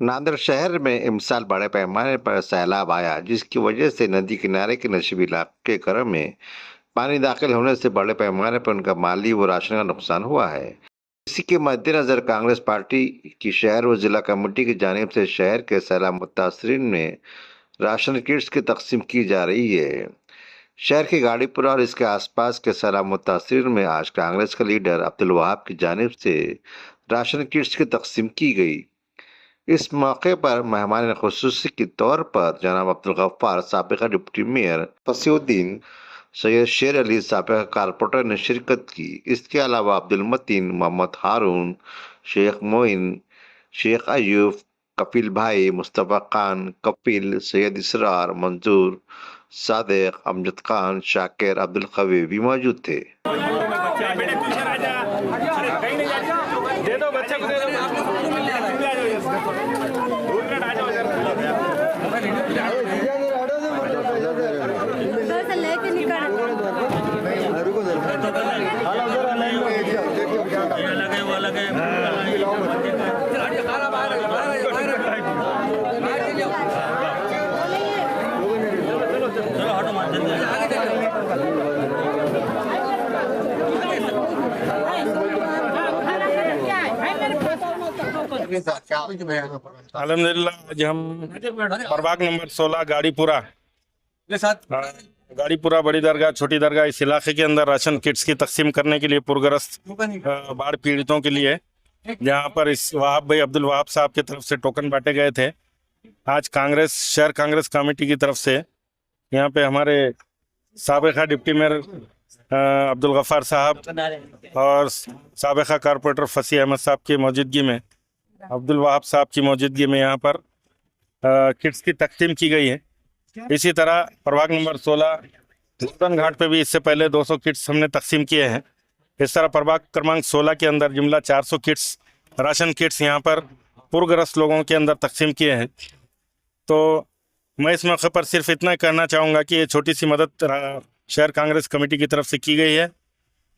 नांदेड़ शहर में इस साल बड़े पैमाने पर सैलाब आया, जिसकी वजह से नदी किनारे के नशीबी इलाके के घरों में पानी दाखिल होने से बड़े पैमाने पर उनका माली व राशन का नुकसान हुआ है। इसी के मद्देनजर कांग्रेस पार्टी की शहर व जिला कमेटी की जानिब से शहर के सैलाब मुतासरीन में राशन किट्स की तकसीम की जा रही है। शहर के गाड़ीपुरा और इसके आसपास के सैलाब मुतासरीन में आज कांग्रेस के लीडर अब्दुल वहाब की जानिब से राशन किट्स की तकसीम की गई। इस मौके पर मेहमान खुसूसी के तौर पर जनाब अब्दुल गफ्फार, साबिका डिप्टी मेयर फसीउद्दीन, सैयद शेर अली, साबिका कारपोरेटर ने शिरकत की। इसके अलावा अब्दुल मतीन, मोहम्मद हारून, शेख मोइन, शेख अयूब, कपिल भाई, मुस्तफ़ा खान, कपिल, सैयद इसरार, मंजूर, सादिक, अमजद खान, शाकिर, अब्दुल कवी भी मौजूद थे। अल्हम्दुलिल्लाह आज हम प्रभाग नंबर 16 गाड़ीपुरा बड़ी दरगाह छोटी दरगाह इस इलाके के अंदर राशन किट्स की तकसीम करने के लिए पूरग्रस्त बाढ़ पीड़ितों के लिए, जहां पर इस वहाब भाई अब्दुल वहाब साहब की तरफ से टोकन बांटे गए थे। आज शहर कांग्रेस कमेटी की तरफ से यहाँ पे हमारे साबिका डिप्टी मेयर अब्दुल गफ्फार साहब और साबिका कारपोरेटर फसी अहमद साहब की मौजूदगी में, अब्दुल वहाब साहब की मौजूदगी में यहाँ पर किट्स की तकसीम की गई है। इसी तरह प्रभाग नंबर 16 गोल्डन घाट पे भी इससे पहले 200 किट्स हमने तकसीम किए हैं। इस तरह प्रभाग क्रमांक 16 के अंदर जुमला 400 किट्स राशन किट्स यहाँ पर पूरग्रस्त लोगों के अंदर तकसीम किए हैं। तो मैं इस मौके पर सिर्फ इतना कहना चाहूँगा कि ये छोटी सी मदद शहर कांग्रेस कमेटी की तरफ से की गई है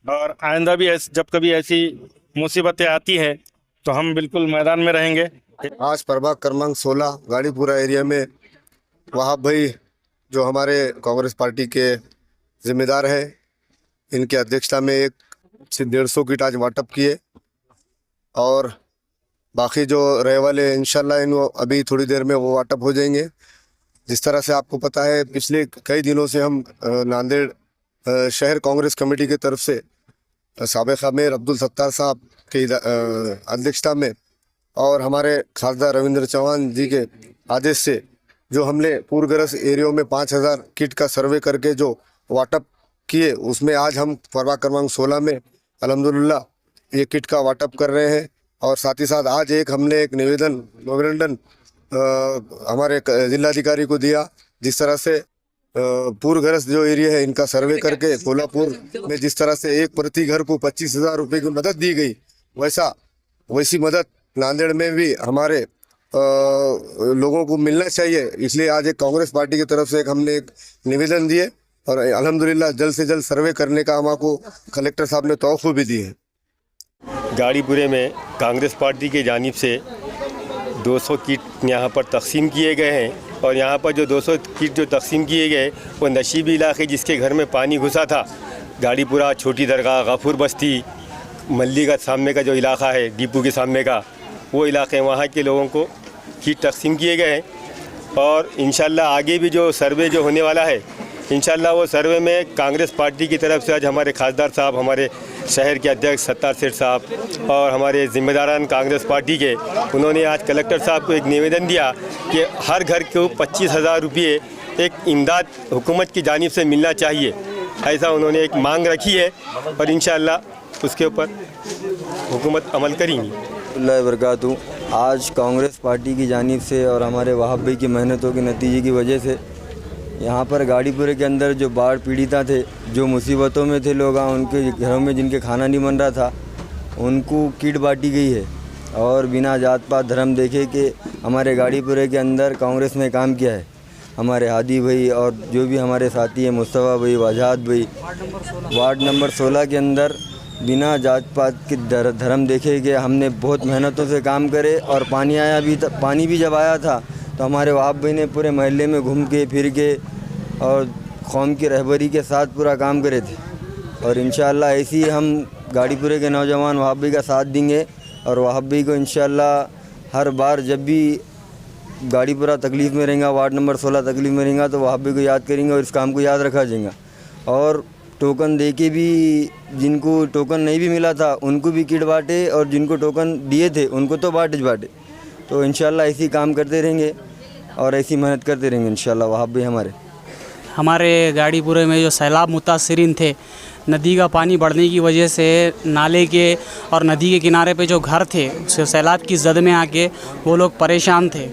और आइंदा भी जब कभी ऐसी मुसीबतें आती हैं तो हम बिल्कुल मैदान में रहेंगे। आज प्रभाग क्रमांक 16 गाड़ीपुरा एरिया में वहाब भाई जो हमारे कांग्रेस पार्टी के जिम्मेदार हैं, इनके अध्यक्षता में 1 से 150 किट आज वाटअप किए और बाकी जो रहे वाले इंशाल्लाह इन अभी थोड़ी देर में वो वाटअप हो जाएंगे। जिस तरह से आपको पता है पिछले कई दिनों से हम नांदेड़ शहर कांग्रेस कमेटी की तरफ से साबिका मेयर अब्दुल सत्तार साहब की अध्यक्षता में और हमारे खासदार रविंद्र चौहान जी के आदेश से जो हमने पूरग्रस्त एरियो में 5000 किट का सर्वे करके जो वाटअप किए, उसमें आज हम प्रभाग क्रमांक 16 में अल्हम्दुलिल्लाह ये किट का वाटअप कर रहे हैं। और साथ ही साथ आज हमने एक मेमोरेंडम हमारे जिलाधिकारी को दिया, जिस तरह से पूरग्रस्त जो एरिया है इनका सर्वे करके कोल्हापुर में जिस तरह से एक प्रति घर को 25,000 रुपये की मदद दी गई, वैसी मदद नांदेड़ में भी हमारे लोगों को मिलना चाहिए। इसलिए आज एक कांग्रेस पार्टी की तरफ से हमने एक निवेदन दिए और अल्हम्दुलिल्लाह जल्द से जल्द सर्वे करने का हमको कलेक्टर साहब ने तौफ़ भी दी है। गाड़ीपुरे में कांग्रेस पार्टी की जानिब से 200 किट यहाँ पर तकसीम किए गए हैं और यहाँ पर जो 200 किट जो तकसीम किए गए वो नशीबी इलाके जिसके घर में पानी घुसा था, गाड़ीपुरा, छोटी दरगाह, गफूर बस्ती, मल्ली का सामने का जो इलाका है डिपू के सामने का, वो इलाके वहाँ के लोगों को किट तकसीम किए गए हैं। और इंशाल्लाह आगे भी जो सर्वे जो होने वाला है, इंशाल्लाह वो सर्वे में कांग्रेस पार्टी की तरफ से आज हमारे खासदार साहब, हमारे शहर के अध्यक्ष सत्तार सेठ साहब और हमारे जिम्मेदारान कांग्रेस पार्टी के, उन्होंने आज कलेक्टर साहब को एक निवेदन दिया कि हर घर को 25,000 रुपये एक इमदाद हुकूमत की जानिब से मिलना चाहिए। ऐसा उन्होंने एक मांग रखी है और इंशाल्लाह उसके ऊपर हुकूमत अमल करेंगी। बरकातहू आज कांग्रेस पार्टी की जानिब से और हमारे वहाब भाई की मेहनतों के नतीजे की वजह से यहाँ पर गाड़ीपुरे के अंदर जो बाढ़ पीड़िता थे, जो मुसीबतों में थे लोग, उनके घरों में जिनके खाना नहीं बन रहा था, उनको किट बांटी गई है। और बिना जात पात धर्म देखे कि हमारे गाड़ीपुरे के अंदर कांग्रेस ने काम किया है। हमारे हादी भाई और जो भी हमारे साथी हैं, मुस्तफ़ा भाई, वजाद भाई, वार्ड नंबर 16 के अंदर बिना जात पात के धर्म देखे कि हमने बहुत मेहनतों से काम करे और पानी आया भी पानी भी जब आया था तो हमारे वहाब भाई ने पूरे महल्ले में घूम के फिर के और कौम की रहबरी के साथ पूरा काम करे थे। और इंशाअल्लाह ऐसे ही हम गाड़ीपुरे के नौजवान वहाब भाई का साथ देंगे और वहाब भाई को इंशाअल्लाह हर बार जब भी गाड़ीपुरा तकलीफ़ में रहेगा, वार्ड नंबर 16 तकलीफ़ में रहेगा तो वहाब भाई को याद करेंगे और इस काम को याद रखा जाएगा। और टोकन दे के भी जिनको टोकन नहीं भी मिला था उनको भी किट बांटे और जिनको टोकन दिए थे उनको तो बांटे। तो इंशाअल्लाह ऐसे ही काम करते रहेंगे और ऐसी मेहनत करते रहेंगे इंशाअल्लाह। वहाब भाई हमारे गाड़ीपुरे में जो सैलाब मुतासरीन थे, नदी का पानी बढ़ने की वजह से नाले के और नदी के किनारे पे जो घर थे उससे सैलाब की जद में आके वो लोग परेशान थे।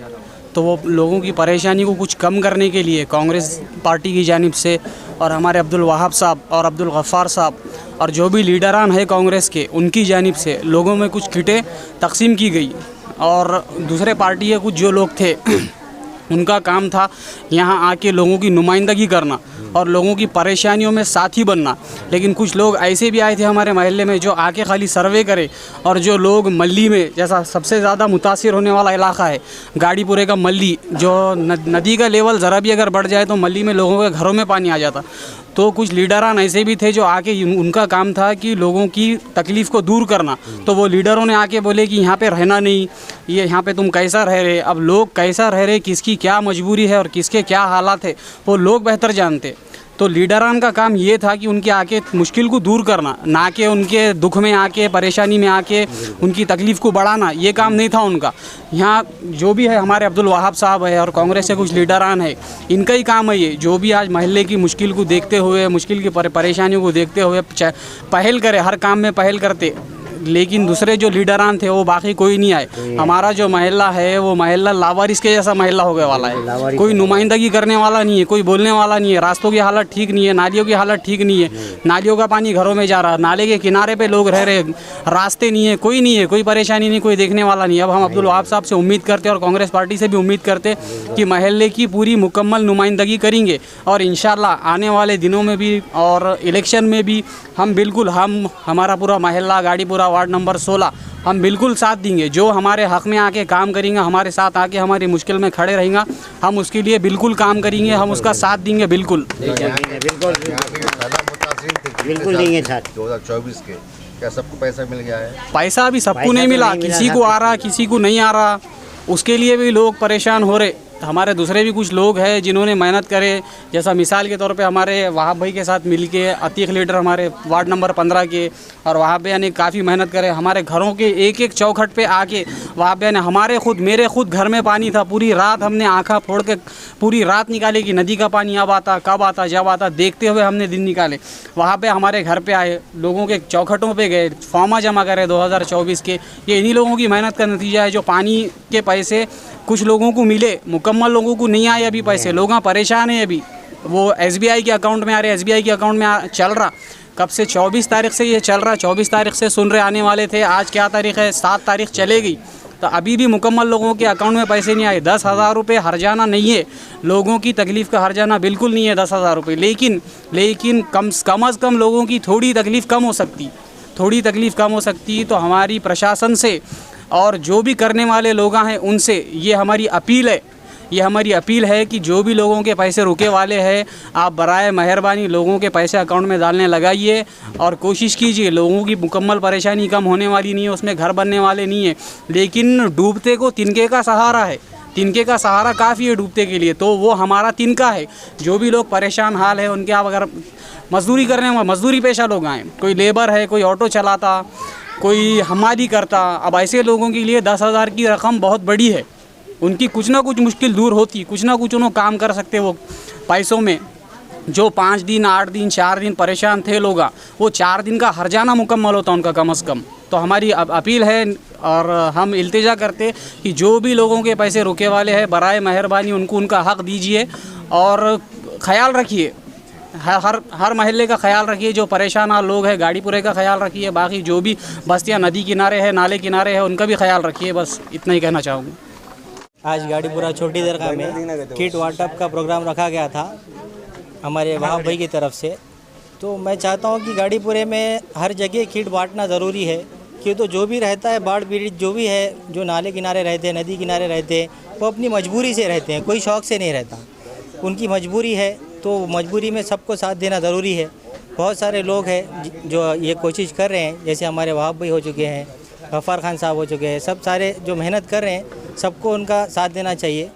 तो वो लोगों की परेशानी को कुछ कम करने के लिए कांग्रेस पार्टी की जानिब से और हमारे अब्दुल वहाब साहब और अब्दुल गफ़ार साहब और जो भी लीडरान है कांग्रेस के उनकी जानिब से लोगों में कुछ किटें तकसीम की गई। और दूसरे पार्टी के कुछ जो लोग थे उनका काम था यहाँ आके लोगों की नुमाइंदगी करना और लोगों की परेशानियों में साथी बनना। लेकिन कुछ लोग ऐसे भी आए थे हमारे महल्ले में जो आके खाली सर्वे करे और जो लोग मल्ली में, जैसा सबसे ज़्यादा मुतासिर होने वाला इलाका है गाड़ीपुरे का मल्ली, जो नदी का लेवल ज़रा भी अगर बढ़ जाए तो मल्ली में लोगों के घरों में पानी आ जाता। तो कुछ लीडरान ऐसे भी थे जो आके उनका काम था कि लोगों की तकलीफ़ को दूर करना। तो वो लीडरों ने आके बोले कि यहाँ पे रहना नहीं, ये यहाँ पे तुम कैसा रह रहे। अब लोग कैसा रह रहे, किसकी क्या मजबूरी है और किसके क्या हालात है वो लोग बेहतर जानते। तो लीडरान का काम ये था कि उनके आके मुश्किल को दूर करना, ना कि उनके दुख में आके परेशानी में आके उनकी तकलीफ़ को बढ़ाना, ये काम नहीं था उनका। यहाँ जो भी है हमारे अब्दुल वहाब साहब है और कांग्रेस के कुछ लीडरान है, इनका ही काम है ये, जो भी आज महल्ले की मुश्किल को देखते हुए, मुश्किल की परेशानियों को देखते हुए पहल करे, हर काम में पहल करते। लेकिन दूसरे जो लीडरान थे वो बाकी कोई नहीं आए। हमारा जो महल्ला है वो महल्ला लावारिस के जैसा महल्ला हो गया वाला है, कोई नुमाइंदगी करने वाला नहीं है, कोई बोलने वाला नहीं है। रास्तों की हालत ठीक नहीं है, नालियों की हालत ठीक नहीं है, नालियों का पानी घरों में जा रहा, नाले के किनारे पे लोग रह रहे, रास्ते नहीं है, कोई नहीं है, कोई परेशानी नहीं, कोई देखने वाला नहीं। अब हम अब्दुल वहाब साहब से उम्मीद करते और कांग्रेस पार्टी से भी उम्मीद करते कि महल्ले की पूरी मुकम्मल नुमाइंदगी करेंगे और इंशाल्लाह आने वाले दिनों में भी और इलेक्शन में भी हम बिल्कुल हमारा पूरा महल्ला गाड़ीपुरा वार्ड नंबर 16 हम बिल्कुल साथ देंगे। जो हमारे हक़ में आके काम करेंगे, हमारे साथ आके हमारी मुश्किल में खड़े रहेंगे, हम उसके लिए बिल्कुल काम करेंगे, हम उसका साथ देंगे। बिल्कुल बिल्कुल देंगे साथ। 2024 के क्या सबको पैसा मिल गया है? पैसा अभी सबको नहीं मिला, किसी को आ रहा, किसी को नहीं आ रहा, उसके लिए भी लोग परेशान हो रहे। हमारे दूसरे भी कुछ लोग हैं जिन्होंने मेहनत करे, जैसा मिसाल के तौर पे हमारे वहाब भाई के साथ मिलके अतीक लीडर हमारे वार्ड नंबर 15 के, और वहाब भाई ने काफ़ी मेहनत करे। हमारे घरों के एक एक चौखट पे आके वहाब भाई ने मेरे खुद घर में पानी था, पूरी रात हमने आँखा फोड़ के पूरी रात निकाले कि नदी का पानी अब आता, कब आता, जब आता, देखते हुए हमने दिन निकाले। वहाँ पे हमारे घर पे आए, लोगों के चौखटों पे गए, फॉर्मा जमा करे 2024 के। ये इन्हीं लोगों की मेहनत का नतीजा है। जो पानी के पैसे कुछ लोगों को मिले, मुकम्मल लोगों को नहीं आए अभी पैसे, लोग परेशान हैं। अभी वो SBI के अकाउंट में आ रहे, SBI के अकाउंट में चल रहा, कब से 24 तारीख से ये चल रहा, 24 तारीख से सुन रहे आने वाले थे, आज क्या तारीख है, 7 तारीख चलेगी, तो अभी भी मुकम्मल लोगों के अकाउंट में पैसे नहीं आए। 10,000 रुपये हर्जाना नहीं है, लोगों की तकलीफ़ का हर्जाना बिल्कुल नहीं है 10,000 रुपये। लेकिन कम अज़ कम लोगों की थोड़ी तकलीफ़ कम हो सकती, तो हमारी प्रशासन से और जो भी करने वाले लोग हैं उनसे ये हमारी अपील है कि जो भी लोगों के पैसे रुके वाले हैं, आप बराए मेहरबानी लोगों के पैसे अकाउंट में डालने लगाइए और कोशिश कीजिए। लोगों की मुकम्मल परेशानी कम होने वाली नहीं है, उसमें घर बनने वाले नहीं है, लेकिन डूबते को तिनके का सहारा है, तिनके का सहारा काफ़ी है डूबते के लिए, तो वो हमारा तिनका है। जो भी लोग परेशान हाल है उनके, आप अगर मजदूरी करने में मजदूरी पेशा लोग आएँ, कोई लेबर है, कोई ऑटो चलाता, कोई हमारी करता, अब ऐसे लोगों के लिए 10,000 की रकम बहुत बड़ी है। उनकी कुछ ना कुछ मुश्किल दूर होती, कुछ ना कुछ उन्होंने काम कर सकते वो पैसों में। जो 5 दिन 8 दिन 4 दिन परेशान थे लोग, वो 4 दिन का हर्जाना मुकम्मल होता उनका कम अज़ कम। तो हमारी अपील है और हम इल्तिजा करते कि जो भी लोगों के पैसे रुके वाले हैं, बराए मेहरबानी उनको उनका हक़ दीजिए और ख़याल रखिए, हर महल्ले का ख्याल रखिए। जो परेशान लोग हैं गाड़ीपुरे का ख्याल रखिए, बाकी जो भी बस्तियां नदी किनारे है, नाले किनारे है, उनका भी ख्याल रखिए। बस इतना ही कहना चाहूँगा। आज गाड़ीपुरा छोटी दरगाह में किट वाटअप का प्रोग्राम रखा गया था हमारे वहाब भाई की तरफ से, तो मैं चाहता हूँ कि गाड़ीपुरे में हर जगह किट बांटना ज़रूरी है, क्यों तो जो भी रहता है बाढ़ पीड़ित जो भी है, जो नाले किनारे रहते हैं, नदी किनारे रहते हैं, वो अपनी मजबूरी से रहते हैं, कोई शौक़ से नहीं रहता। उनकी मजबूरी है, तो मजबूरी में सबको साथ देना ज़रूरी है। बहुत सारे लोग हैं जो ये कोशिश कर रहे हैं, जैसे हमारे वहाब भाई हो चुके हैं, गफ़ार खान साहब हो चुके हैं, सब सारे जो मेहनत कर रहे हैं, सबको उनका साथ देना चाहिए।